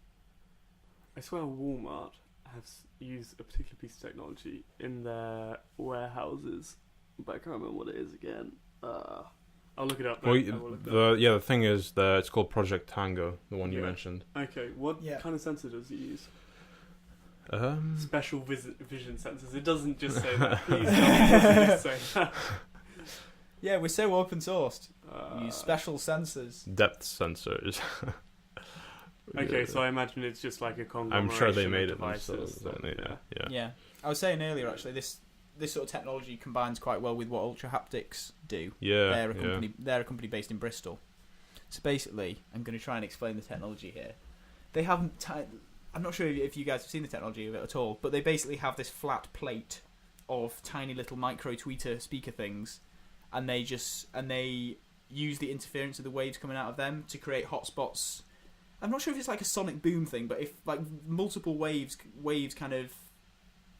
I swear Walmart has used a particular piece of technology in their warehouses, but I can't remember what it is again. I'll look it up. Well, I will look it up. the thing is that it's called Project Tango, the one you Yeah. mentioned. Okay, what Yeah. kind of sensor does it use? Special vision sensors. It doesn't just say that. Please don't just say that. Yeah, we're so open sourced. We use special sensors. Depth sensors. Okay, so I imagine it's just like a I'm conglomeration sure they of made it devices. themselves. Yeah. Yeah. I was saying earlier, actually, this sort of technology combines quite well with what Ultra Haptics do. Yeah. They're a company based in Bristol. So basically, I'm going to try and explain the technology here. They haven't... I'm not sure if you guys have seen the technology of it at all, but they basically have this flat plate of tiny little micro tweeter speaker things, and they use the interference of the waves coming out of them to create hotspots. I'm not sure if it's like a sonic boom thing, but if like multiple waves kind of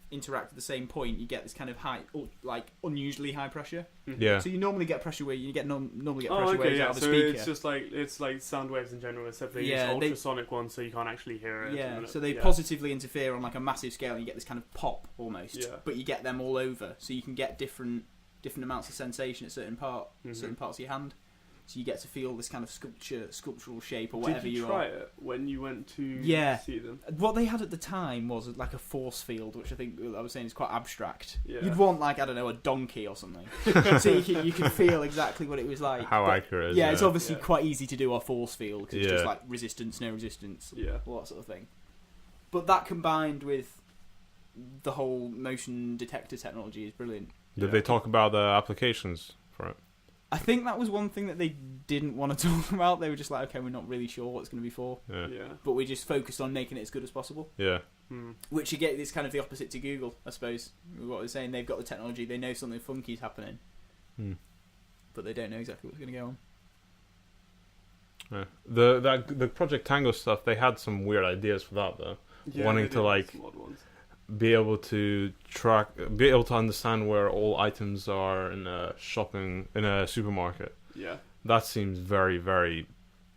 interact at the same point, you get this kind of high, like unusually high pressure. Yeah. So you normally get pressure where you get normally get Oh, pressure okay, waves yeah. out of the So speaker. it's like sound waves in general, except they Yeah, use they- ultrasonic ones, so you can't actually hear it. Yeah, And so they yeah. positively interfere on like a massive scale, and you get this kind of pop almost. Yeah. But you get them all over, so you can get different amounts of sensation at certain parts of your hand. So you get to feel this kind of sculptural shape or whatever Did you you try are. it when you went to Yeah. see them? What they had at the time was like a force field, which I think I was saying is quite abstract. Yeah. You'd want like, I don't know, a donkey or something, so you can feel exactly what it was like. How But, accurate is yeah, it? it's obviously Yeah. quite easy to do a force field because it's just Yeah. like resistance, no resistance, Yeah. all that sort of thing. But that combined with the whole motion detector technology is brilliant. Did they talk about the applications for it? I think that was one thing that they didn't want to talk about. They were just like, okay, we're not really sure what it's going to be for, Yeah. Yeah. but we just focused on making it as good as possible. Yeah. Hmm. Which you get is kind of the opposite to Google, I suppose. What they're saying, they've got the technology, they know something funky is happening, but they don't know exactly what's going to go on. Yeah. The Project Tango stuff, they had some weird ideas for that though. Yeah, Wanting they to, did like, some odd ones. Be able to understand where all items are in a supermarket. Yeah. That seems very, very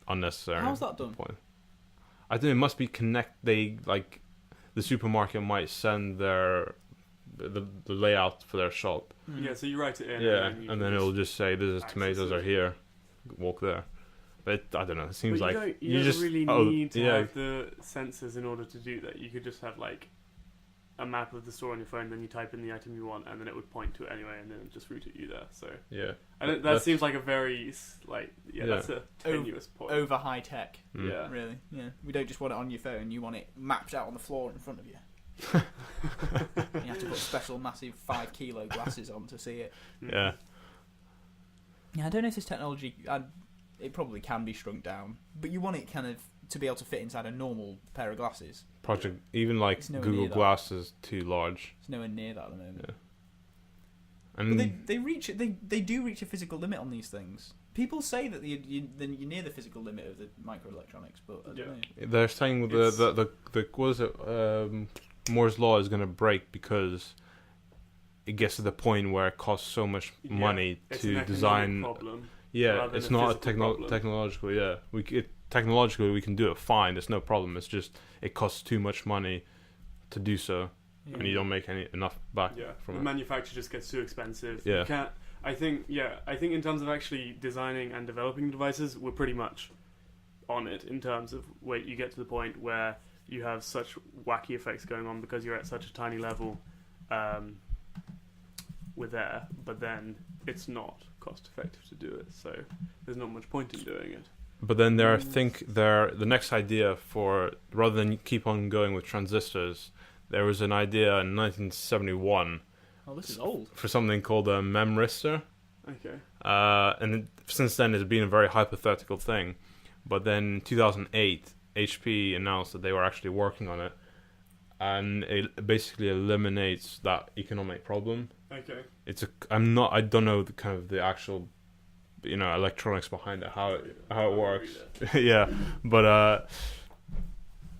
unnecessary. How's that done? Point. I think it must be the supermarket might send the layout for their shop. Yeah, so you write it in. Yeah, and and then it'll just say, "This is access tomatoes it. are here. Walk there." But I don't know. It seems But like you don't just really oh, need to yeah. have the sensors in order to do that. You could just have like a map of the store on your phone, then you type in the item you want, and then it would point to it anyway, and then it just route you there. So Yeah. that seems like a very Yeah. that's a tenuous point. Over high tech, Yeah. really. Yeah, we don't just want it on your phone. You want it mapped out on the floor in front of you. You have to put special, massive 5 kilo glasses on to see it. Yeah. Yeah, I don't know if this technology. It probably can be shrunk down, but you want it kind of to be able to fit inside a normal pair of glasses. Even like It's nowhere Google near that. Glass is too large. It's nowhere near that at the moment. Yeah. But And they do reach a physical limit on these things. People say that you're near the physical limit of the microelectronics, but I don't know. they're saying with the what is it? Moore's law is going to break because it gets to the point where it costs so much money It's to an design. economic problem. Yeah, rather it's than a not a physical problem. technological. Yeah, technologically we can do it fine. It's no problem. It's just it costs too much money to do so, and you don't make enough back Yeah, from the it. manufacture just gets too expensive. Yeah. You can't, I think in terms of actually designing and developing devices, we're pretty much on it in terms of where you get to the point where you have such wacky effects going on because you're at such a tiny level with air, but then it's not cost effective to do it, so there's not much point in doing it. But then the next idea for rather than keep on going with transistors, there was an idea in 1971 Oh, this is old. for something called a memristor. Okay. Since then it's been a very hypothetical thing. But then in 2008, HP announced that they were actually working on it, and it basically eliminates that economic problem. Okay. I don't know the actual electronics behind it, how it works. Yeah, but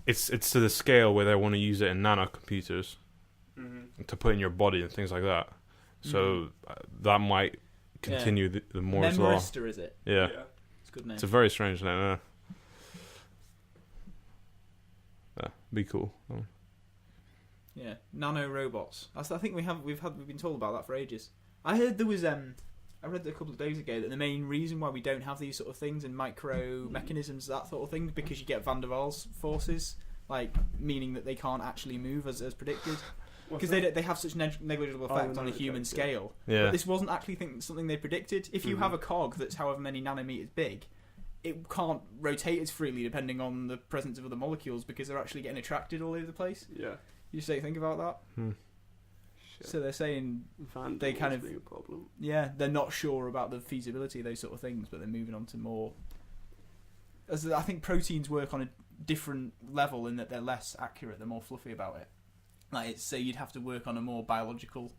it's to the scale where they want to use it in nanocomputers to put in your body and things like that. So that might continue the Moore's law. Memristor, is it? Yeah. It's a good name. It's a very strange name. Be cool. Yeah, nano robots. I think we've been told about that for ages. I heard there was I read a couple of days ago that the main reason why we don't have these sort of things and micro mechanisms, that sort of thing, because you get Van der Waals forces, like meaning that they can't actually move as predicted. Because they have such negligible effect on a human scale. Yeah. But this wasn't actually something they predicted. If you have a cog that's however many nanometers big, it can't rotate as freely depending on the presence of other molecules because they're actually getting attracted all over the place. Yeah. You say think about that? Shit. So they're saying they kind of... being a problem. Yeah, they're not sure about the feasibility of those sort of things, but they're moving on to more... I think proteins work on a different level in that they're less accurate, they're more fluffy about it. Like, so you'd have to work on a more biological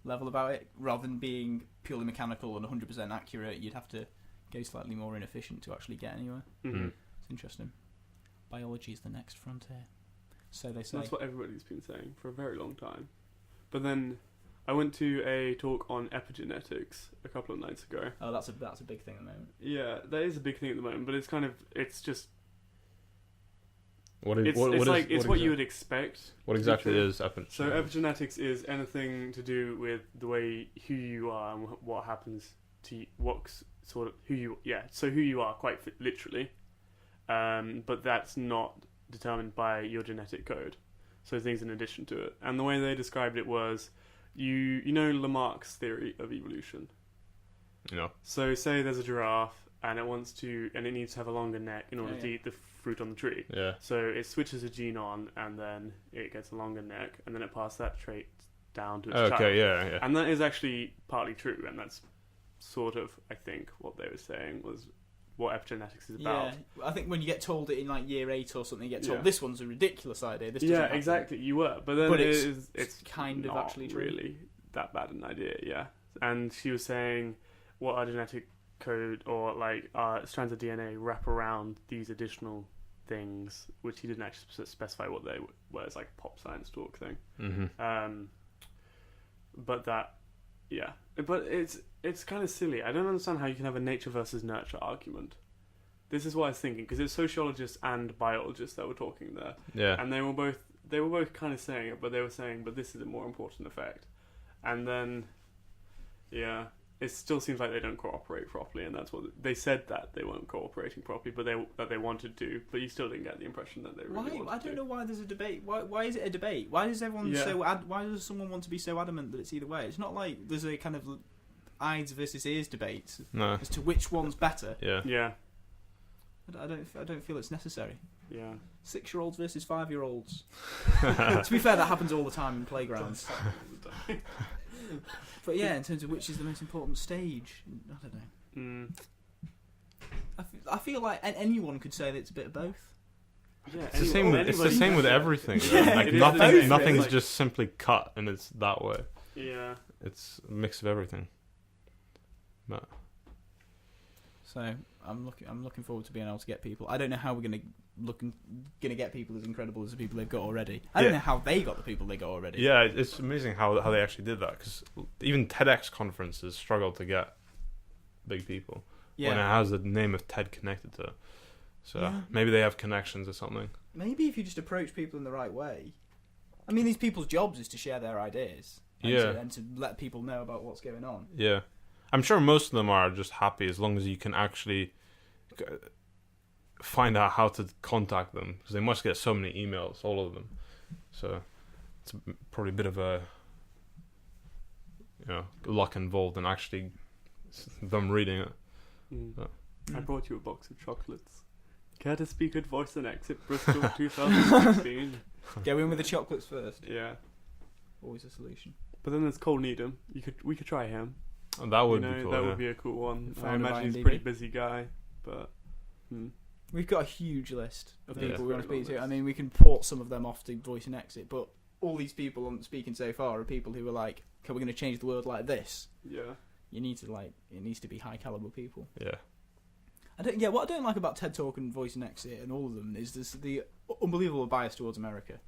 level about it, rather than being purely mechanical and 100% accurate. You'd have to go slightly more inefficient to actually get anywhere. Mm-hmm. It's interesting. Biology is the next frontier, so they say. That's what everybody's been saying for a very long time. But then I went to a talk on epigenetics a couple of nights ago. Oh, that's a big thing at the moment. Yeah, that is a big thing at the moment, but it's just What you would expect. What exactly is epigenetics? So epigenetics is anything to do with the way who you are and what happens to you, so who you are, quite literally. But that's not determined by your genetic code. So things in addition to it. And the way they described it was, you know Lamarck's theory of evolution. No. So say there's a giraffe and it needs to have a longer neck in order to eat the fruit on the tree. Yeah. So it switches a gene on and then it gets a longer neck and then it passes that trait down to its child. Okay, yeah. And that is actually partly true, and that's sort of, I think, what they were saying was what epigenetics is about. Yeah, I think when you get told it in like year 8 or something, you get told this one's a ridiculous idea. This yeah, exactly. You were, but then it's kind of not actually true. Really that bad an idea. Yeah, and she was saying what our genetic code or like our strands of DNA wrap around these additional things, which he didn't actually specify what they were. It's like a pop science talk thing. Mm-hmm. But that, yeah, but it's kind of silly. I don't understand how you can have a nature versus nurture argument. This is what I was thinking, because it's sociologists and biologists that were talking there. Yeah. And they were both kind of saying it, but they were saying, but this is a more important effect. And then, yeah, it still seems like they don't cooperate properly, and that's what they said, that they weren't cooperating properly, but that they wanted to. But you still didn't get the impression that they really wanted to. I don't know why there's a debate. Why is it a debate? Why does everyone why does someone want to be so adamant that it's either way? It's not like there's a kind of eyes versus ears debate as to which one's better. Yeah. Yeah. I don't feel it's necessary. Yeah. 6-year-olds versus 5-year-olds. To be fair, that happens all the time in playgrounds. But yeah, in terms of which is the most important stage, I don't know. I feel like anyone could say that it's a bit of both. Yeah, it's the same with everything. Yeah, like nothing's just simply cut and it's that way. Yeah. It's a mix of everything. But so I'm looking forward to being able to get people. I don't know how we're gonna get people as incredible as the people they've got already. I don't know how they got the people they got already. Yeah, it's amazing how they actually did that, because even TEDx conferences struggle to get big people when it has the name of TED connected to it. So maybe they have connections or something. Maybe if you just approach people in the right way. I mean, these people's jobs is to share their ideas and to let people know about what's going on. Yeah. I'm sure most of them are just happy as long as you can actually find out how to contact them, because they must get so many emails, all of them. So it's probably a bit of a luck involved in actually them reading it. I brought you a box of chocolates. Care to speak at Voice and Exit Bristol 2016? Go in with the chocolates first. Yeah, always a solution. But then there's Cole Needham. We could try him. Oh, that would be cool. That would be a cool one. I Founder imagine he's a IMDb. pretty busy guy, but we've got a huge list of people we want to speak to. List. I mean, we can port some of them off to Voice and Exit, but all these people speaking so far are people who are like, okay, we're going to change the world like this. Yeah. You need to it needs to be high caliber people. Yeah. What I don't like about TED Talk and Voice and Exit and all of them is the unbelievable bias towards America.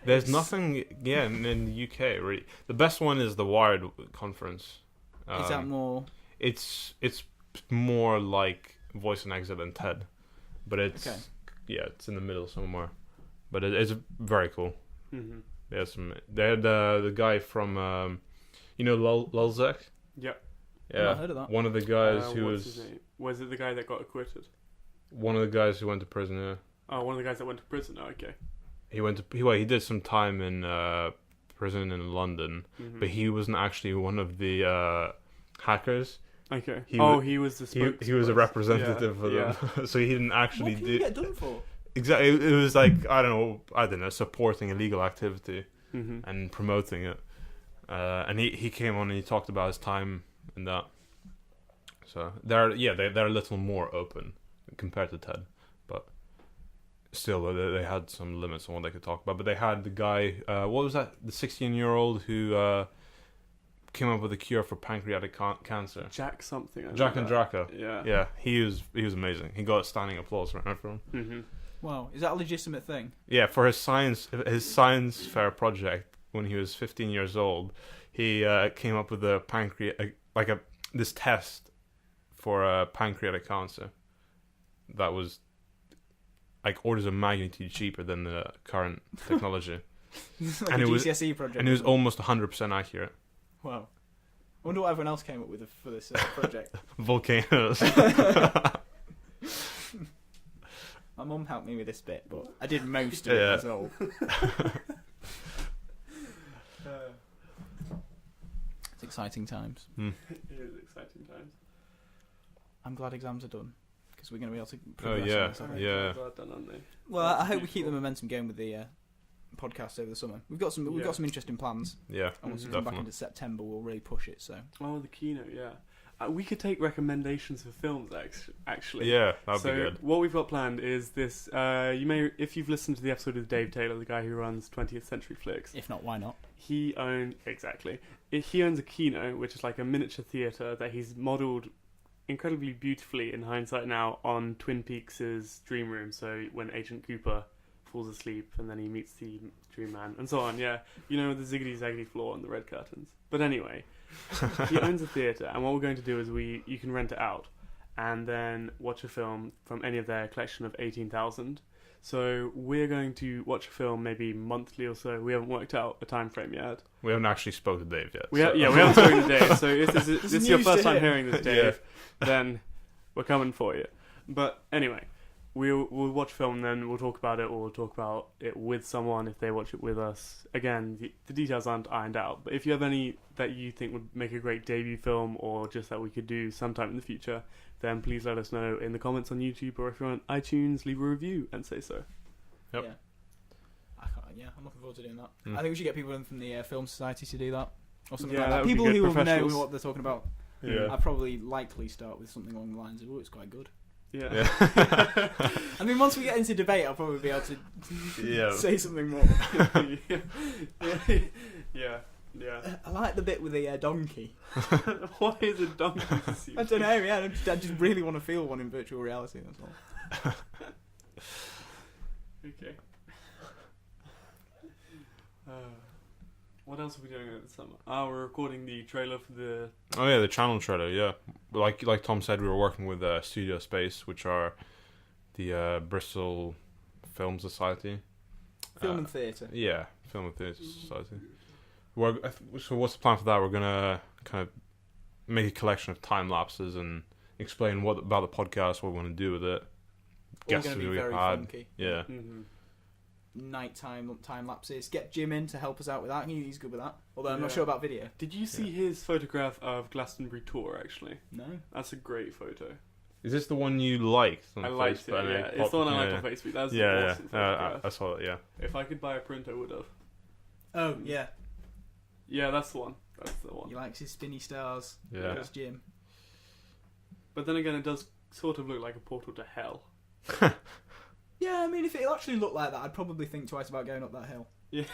There's nothing, in the UK, really. The best one is the Wired conference. Is that more... It's more like Voice and Exit than TED. But it's... Okay. Yeah, it's in the middle somewhere. But it's very cool. Mm-hmm. They had the guy from... Lulzek? Yeah. I've not heard of that. One of the guys who what's his name? Was it the guy that got acquitted? One of the guys who went to prison, yeah. Oh, one of the guys that went to prison. Oh, okay. He did some time in prison in London, but he wasn't actually one of the hackers. Okay. He was the he was a representative for them, so he didn't actually What can you get done for? Exactly. It was like I don't know, supporting illegal activity and promoting it. And he came on and he talked about his time in that. So they're a little more open compared to TED, but still they had some limits on what they could talk about. But they had the guy, what was that? The 16-year-old who came up with a cure for pancreatic cancer. Jack something. Jack and Draco. Yeah. Yeah, he was amazing. He got standing applause from everyone. Mm-hmm. Wow, is that a legitimate thing? Yeah, for his science fair project when he was 15 years old, he came up with this test for pancreatic cancer that was like orders of magnitude cheaper than the current technology. Like and a it was GCSE project. And it was almost 100% accurate. Wow. I wonder what everyone else came up with for this project. Volcanoes. My mum helped me with this bit, but I did most of it myself. It's exciting times. It is exciting times. I'm glad exams are done because we're going to be able to. Well done, aren't they? Well, I hope we keep the momentum going with the podcast over the summer. We've got some interesting plans. Yeah, and once we come back into September, we'll really push it. So. Oh, the keynote, yeah. We could take recommendations for films, actually. Yeah, that'd be good. What we've got planned is this. You may, if you've listened to the episode with Dave Taylor, the guy who runs 20th Century Flicks. If not, why not? He owns a keynote, which is like a miniature theatre that he's modelled incredibly beautifully in hindsight now on Twin Peaks' dream room. So when Agent Cooper falls asleep and then he meets the dream man and so on. Yeah, the ziggity zaggity floor and the red curtains. But anyway. He owns a theatre, and what we're going to do is you can rent it out and then watch a film from any of their collection of 18,000. So we're going to watch a film maybe monthly or so. We haven't worked out a time frame yet. We haven't actually spoken to Dave yet. We haven't spoken to Dave. So if this is your first time hearing this, Dave, then we're coming for you. But anyway, we'll watch a film and then we'll talk about it, or we'll talk about it with someone if they watch it with us. Again, the details aren't ironed out, but if you have any that you think would make a great debut film, or just that we could do sometime in the future, then please let us know in the comments on YouTube, or if you're on iTunes, leave a review and say so. Yep. Yeah, I'm looking forward to doing that. I think we should get people in from the Film Society to do that, or something Yeah, like that. would be People good. who will know Professionals. what they're talking about. Yeah. I'd probably likely start with something along the lines of, it's quite good. Yeah. I mean, once we get into debate, I'll probably be able to say something more. Yeah. I like the bit with the donkey. Why is a donkey? I don't know. Yeah, I just really want to feel one in virtual reality. That's all. Okay. What else are we doing over the summer? We're recording the trailer for the... Oh yeah, the channel trailer, yeah. Like Tom said, we were working with Studio Space, which are the Bristol Film Society. Film and theatre. Yeah, Film and Theatre Society. So what's the plan for that? We're going to kind of make a collection of time lapses and explain what about the podcast, what we want to do with it. Guests going to be very funky. Yeah. Mm-hmm. Nighttime time lapses. Get Jim in to help us out with that. He's good with that. Although I'm not sure about video. Did you see his photograph of Glastonbury Tour, actually? No. That's a great photo. Is this the one you liked on I Facebook? liked it, yeah. It's the one I liked on Facebook. That was an awesome photograph. I saw it, yeah. If I could buy a print, I would have. Oh, yeah. Yeah, that's the one. That's the one. He likes his spinny stars. Yeah. That's Jim. But then again, it does sort of look like a portal to hell. Yeah, I mean, if it actually looked like that, I'd probably think twice about going up that hill. Yeah.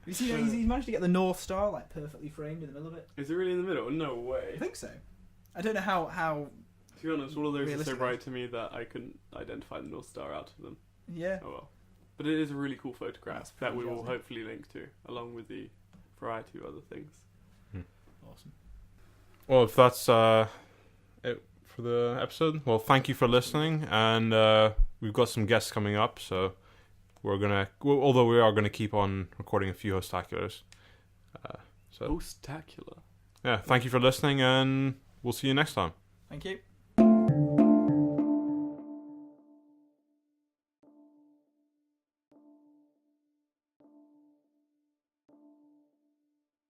You see, he's managed to get the North Star like perfectly framed in the middle of it. Is it really in the middle? No way. I think so. I don't know how. To be honest, all of those are so Realistically. bright to me that I couldn't identify the North Star out of them. Yeah. Oh well. But it is a really cool photograph That's that we pretty will jazzy. hopefully link to, along with the variety of other things. Awesome. Well, if that's it for the episode, well, thank you for listening, and we've got some guests coming up, so although we are gonna keep on recording a few Hostaculars. So Hostacular. yeah, thank you for listening, and we'll see you next time. Thank you.